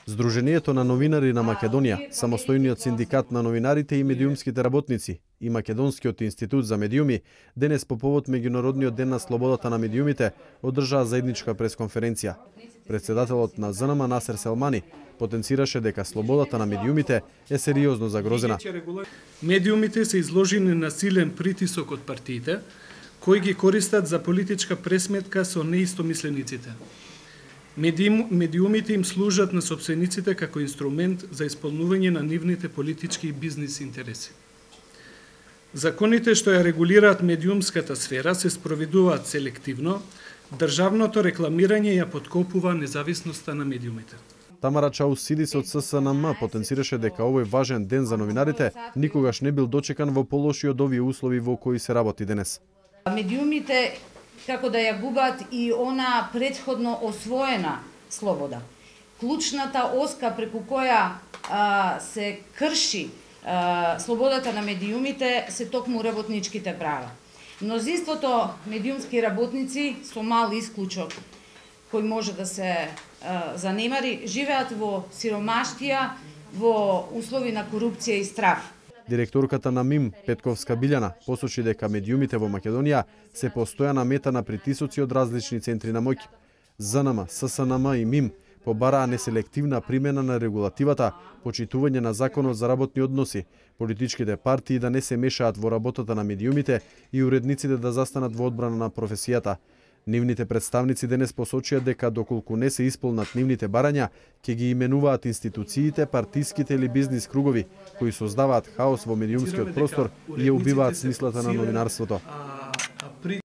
Здруженијето на новинари на Македонија, самостојниот синдикат на новинарите и медиумските работници и Македонскиот институт за медиуми денес по повод Меѓународниот ден на слободата на медиумите одржаа заедничка пресконференција. Председателот на ЗНМ Насер Селмани потенцираше дека слободата на медиумите е сериозно загрозена. Медиумите се изложени на силен притисок од партиите, кои ги користат за политичка пресметка со неистомислениците. Медиумите им служат на сопствениците како инструмент за исполнување на нивните политички и бизнис интереси. Законите што ја регулираат медиумската сфера се спроведуваат селективно, државното рекламирање ја подкопува независноста на медиумите. Тамара Чаусидис од ССНМ потенцираше дека овој важен ден за новинарите никогаш не бил дочекан во полоши од овие услови во кои се работи денес. Медиумите како да ја губат и она претходно освоена слобода. Клучната оска преку која се крши слободата на медиумите се токму работничките права. Мнозинството медиумски работници, со мал исклучок кој може да се занемари, живеат во сиромаштија, во услови на корупција и страф. Директорката на МИМ, Петковска Билјана, посочи дека медиумите во Македонија се постојана мета на притисоци од различни центри на моќ. ЗНМ, ССНМ и МИМ побараа неселективна примена на регулативата, почитување на законот за работни односи, политичките партии да не се мешаат во работата на медиумите и уредниците да застанат во одбрана на професијата. Нивните представници денес посочија дека доколку не се исполнат нивните барања, ќе ги именуваат институциите, партиските или бизнис кругови, кои создаваат хаос во медиумскиот простор и ја убиваат смислата на новинарството.